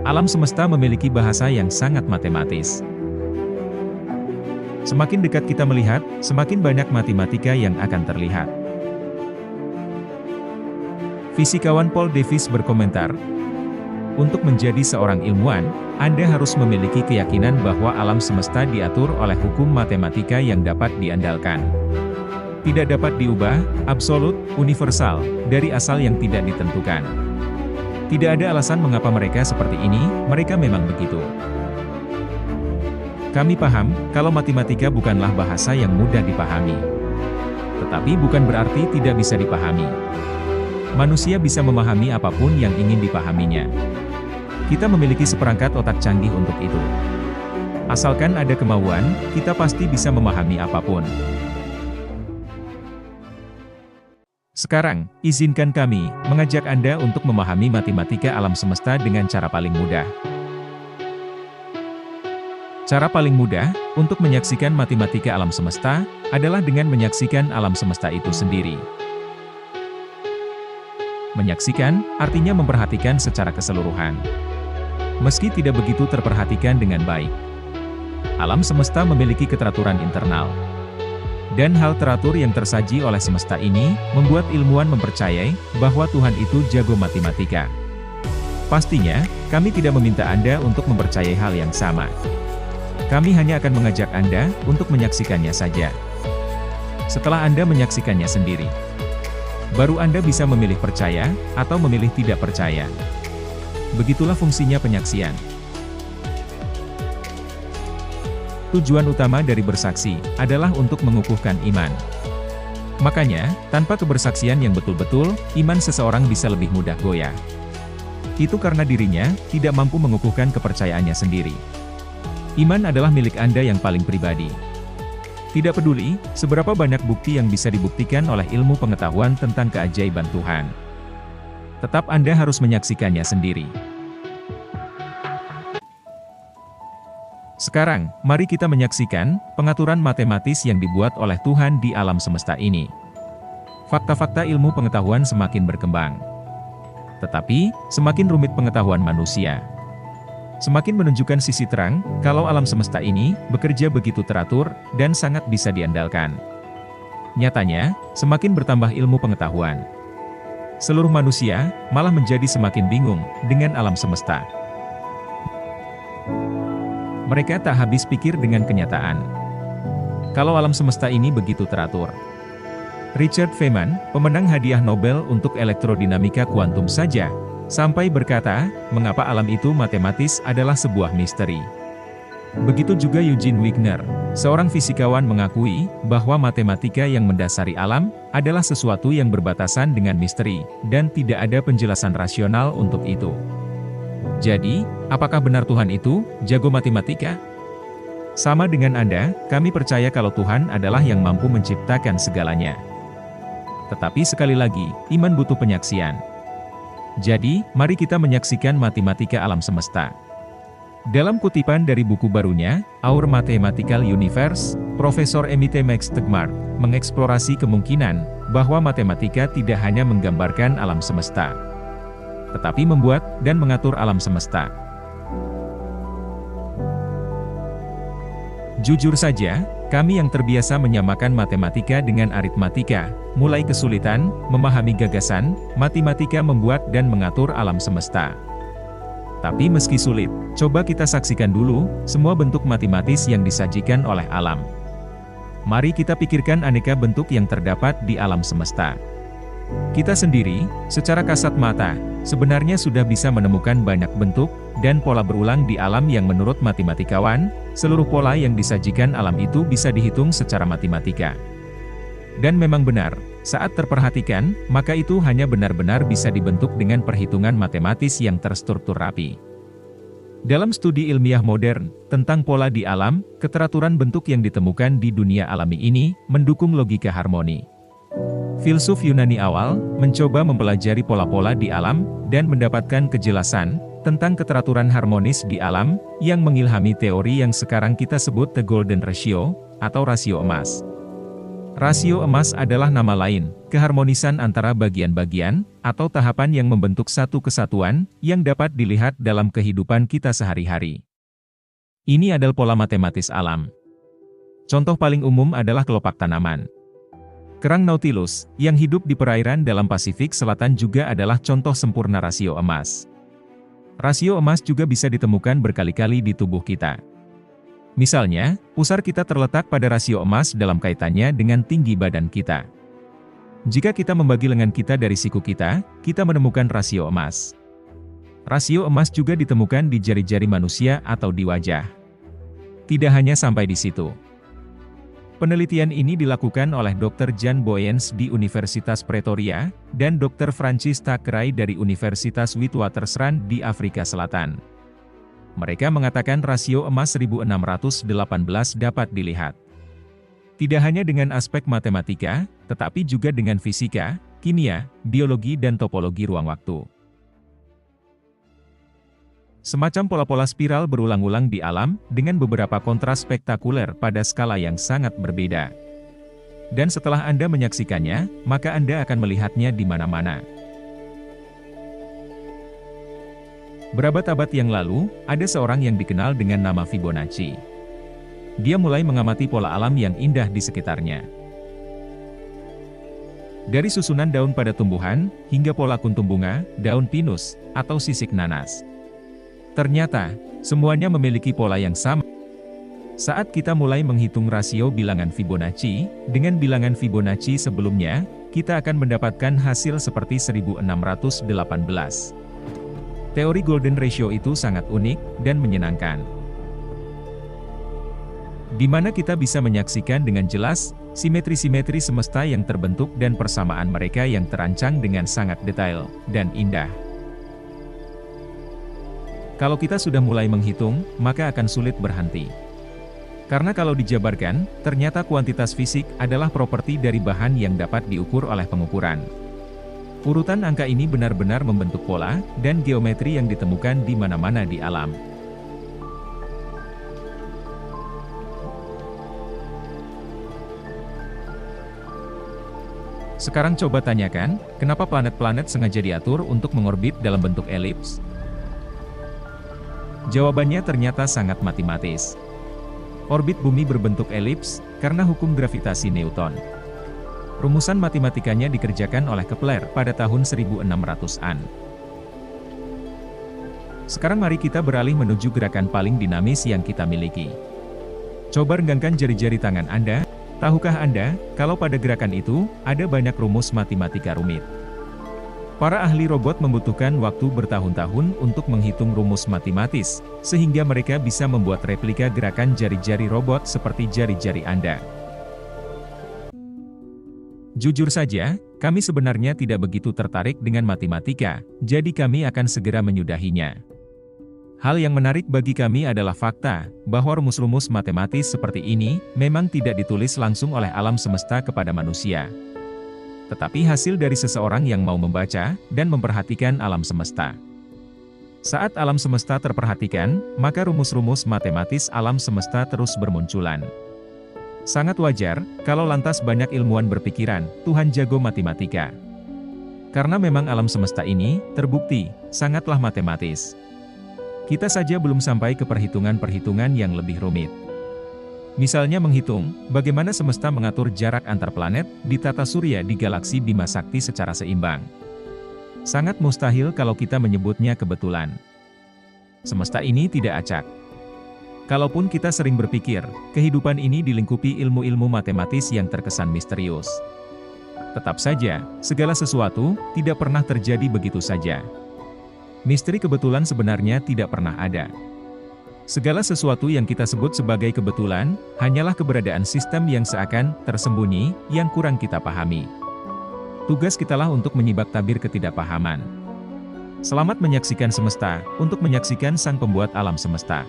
Alam semesta memiliki bahasa yang sangat matematis. Semakin dekat kita melihat, semakin banyak matematika yang akan terlihat. Fisikawan Paul Davies berkomentar, untuk menjadi seorang ilmuwan, Anda harus memiliki keyakinan bahwa alam semesta diatur oleh hukum matematika yang dapat diandalkan. Tidak dapat diubah, absolut, universal, dari asal yang tidak ditentukan. Tidak ada alasan mengapa mereka seperti ini, mereka memang begitu. Kami paham, kalau matematika bukanlah bahasa yang mudah dipahami. Tetapi bukan berarti tidak bisa dipahami. Manusia bisa memahami apapun yang ingin dipahaminya. Kita memiliki seperangkat otak canggih untuk itu. Asalkan ada kemauan, kita pasti bisa memahami apapun. Sekarang, izinkan kami mengajak Anda untuk memahami matematika alam semesta dengan cara paling mudah. Cara paling mudah untuk menyaksikan matematika alam semesta adalah dengan menyaksikan alam semesta itu sendiri. Menyaksikan artinya memperhatikan secara keseluruhan. Meski tidak begitu terperhatikan dengan baik, alam semesta memiliki keteraturan internal. Dan hal teratur yang tersaji oleh semesta ini, membuat ilmuwan mempercayai bahwa Tuhan itu jago matematika. Pastinya, kami tidak meminta Anda untuk mempercayai hal yang sama. Kami hanya akan mengajak Anda untuk menyaksikannya saja. Setelah Anda menyaksikannya sendiri, baru Anda bisa memilih percaya, atau memilih tidak percaya. Begitulah fungsinya penyaksian. Tujuan utama dari bersaksi adalah untuk mengukuhkan iman. Makanya, tanpa kebersaksian yang betul-betul, iman seseorang bisa lebih mudah goyah. Itu karena dirinya tidak mampu mengukuhkan kepercayaannya sendiri. Iman adalah milik Anda yang paling pribadi. Tidak peduli seberapa banyak bukti yang bisa dibuktikan oleh ilmu pengetahuan tentang keajaiban Tuhan. Tetap Anda harus menyaksikannya sendiri. Sekarang, mari kita menyaksikan pengaturan matematis yang dibuat oleh Tuhan di alam semesta ini. Fakta-fakta ilmu pengetahuan semakin berkembang. Tetapi, semakin rumit pengetahuan manusia. Semakin menunjukkan sisi terang, kalau alam semesta ini bekerja begitu teratur dan sangat bisa diandalkan. Nyatanya, semakin bertambah ilmu pengetahuan, seluruh manusia malah menjadi semakin bingung dengan alam semesta. Mereka tak habis pikir dengan kenyataan. Kalau alam semesta ini begitu teratur. Richard Feynman, pemenang hadiah Nobel untuk elektrodinamika kuantum saja, sampai berkata, mengapa alam itu matematis adalah sebuah misteri. Begitu juga Eugene Wigner, seorang fisikawan mengakui bahwa matematika yang mendasari alam adalah sesuatu yang berbatasan dengan misteri, dan tidak ada penjelasan rasional untuk itu. Jadi, apakah benar Tuhan itu jago matematika? Sama dengan Anda, kami percaya kalau Tuhan adalah yang mampu menciptakan segalanya. Tetapi sekali lagi, iman butuh penyaksian. Jadi, mari kita menyaksikan matematika alam semesta. Dalam kutipan dari buku barunya, Our Mathematical Universe, Profesor Emite Max Tegmark mengeksplorasi kemungkinan bahwa matematika tidak hanya menggambarkan alam semesta, tetapi membuat dan mengatur alam semesta. Jujur saja, kami yang terbiasa menyamakan matematika dengan aritmatika, mulai kesulitan memahami gagasan matematika membuat dan mengatur alam semesta. Tapi meski sulit, coba kita saksikan dulu semua bentuk matematis yang disajikan oleh alam. Mari kita pikirkan aneka bentuk yang terdapat di alam semesta. Kita sendiri, secara kasat mata, sebenarnya sudah bisa menemukan banyak bentuk dan pola berulang di alam yang menurut matematikawan, seluruh pola yang disajikan alam itu bisa dihitung secara matematika. Dan memang benar, saat terperhatikan, maka itu hanya benar-benar bisa dibentuk dengan perhitungan matematis yang terstruktur rapi. Dalam studi ilmiah modern tentang pola di alam, keteraturan bentuk yang ditemukan di dunia alami ini mendukung logika harmoni. Filsuf Yunani awal mencoba mempelajari pola-pola di alam dan mendapatkan kejelasan tentang keteraturan harmonis di alam yang mengilhami teori yang sekarang kita sebut the golden ratio atau rasio emas. Rasio emas adalah nama lain keharmonisan antara bagian-bagian, atau tahapan yang membentuk satu kesatuan, yang dapat dilihat dalam kehidupan kita sehari-hari. Ini adalah pola matematis alam. Contoh paling umum adalah kelopak tanaman. Kerang Nautilus, yang hidup di perairan dalam Pasifik Selatan juga adalah contoh sempurna rasio emas. Rasio emas juga bisa ditemukan berkali-kali di tubuh kita. Misalnya, pusar kita terletak pada rasio emas dalam kaitannya dengan tinggi badan kita. Jika kita membagi lengan kita dari siku kita menemukan rasio emas. Rasio emas juga ditemukan di jari-jari manusia atau di wajah. Tidak hanya sampai di situ. Penelitian ini dilakukan oleh Dr. Jan Boyens di Universitas Pretoria, dan Dr. Francis Thakray dari Universitas Witwatersrand di Afrika Selatan. Mereka mengatakan rasio emas 1618 dapat dilihat. Tidak hanya dengan aspek matematika, tetapi juga dengan fisika, kimia, biologi dan topologi ruang waktu. Semacam pola-pola spiral berulang-ulang di alam, dengan beberapa kontras spektakuler pada skala yang sangat berbeda. Dan setelah Anda menyaksikannya, maka Anda akan melihatnya di mana-mana. Berabad-abad yang lalu, ada seorang yang dikenal dengan nama Fibonacci. Dia mulai mengamati pola alam yang indah di sekitarnya. Dari susunan daun pada tumbuhan, hingga pola kuntum bunga, daun pinus, atau sisik nanas. Ternyata, semuanya memiliki pola yang sama. Saat kita mulai menghitung rasio bilangan Fibonacci, dengan bilangan Fibonacci sebelumnya, kita akan mendapatkan hasil seperti 1618. Teori Golden Ratio itu sangat unik, dan menyenangkan. Di mana kita bisa menyaksikan dengan jelas, simetri-simetri semesta yang terbentuk dan persamaan mereka yang terancang dengan sangat detail, dan indah. Kalau kita sudah mulai menghitung, maka akan sulit berhenti. Karena kalau dijabarkan, ternyata kuantitas fisik adalah properti dari bahan yang dapat diukur oleh pengukuran. Urutan angka ini benar-benar membentuk pola, dan geometri yang ditemukan di mana-mana di alam. Sekarang coba tanyakan, kenapa planet-planet sengaja diatur untuk mengorbit dalam bentuk elips? Jawabannya ternyata sangat matematis. Orbit bumi berbentuk elips, karena hukum gravitasi Newton. Rumusan matematikanya dikerjakan oleh Kepler pada tahun 1600-an. Sekarang mari kita beralih menuju gerakan paling dinamis yang kita miliki. Coba renggangkan jari-jari tangan Anda. Tahukah Anda, kalau pada gerakan itu, ada banyak rumus matematika rumit. Para ahli robot membutuhkan waktu bertahun-tahun untuk menghitung rumus matematis, sehingga mereka bisa membuat replika gerakan jari-jari robot seperti jari-jari Anda. Jujur saja, kami sebenarnya tidak begitu tertarik dengan matematika, jadi kami akan segera menyudahinya. Hal yang menarik bagi kami adalah fakta, bahwa rumus-rumus matematis seperti ini, memang tidak ditulis langsung oleh alam semesta kepada manusia. Tetapi hasil dari seseorang yang mau membaca, dan memperhatikan alam semesta. Saat alam semesta terperhatikan, maka rumus-rumus matematis alam semesta terus bermunculan. Sangat wajar, kalau lantas banyak ilmuwan berpikiran, Tuhan jago matematika. Karena memang alam semesta ini, terbukti, sangatlah matematis. Kita saja belum sampai ke perhitungan-perhitungan yang lebih rumit. Misalnya menghitung, bagaimana semesta mengatur jarak antar planet, di tata surya di galaksi Bima Sakti secara seimbang. Sangat mustahil kalau kita menyebutnya kebetulan. Semesta ini tidak acak. Kalaupun kita sering berpikir, kehidupan ini dilingkupi ilmu-ilmu matematis yang terkesan misterius. Tetap saja, segala sesuatu, tidak pernah terjadi begitu saja. Misteri kebetulan sebenarnya tidak pernah ada. Segala sesuatu yang kita sebut sebagai kebetulan, hanyalah keberadaan sistem yang seakan tersembunyi, yang kurang kita pahami. Tugas kitalah untuk menyibak tabir ketidakpahaman. Selamat menyaksikan semesta, untuk menyaksikan sang pembuat alam semesta.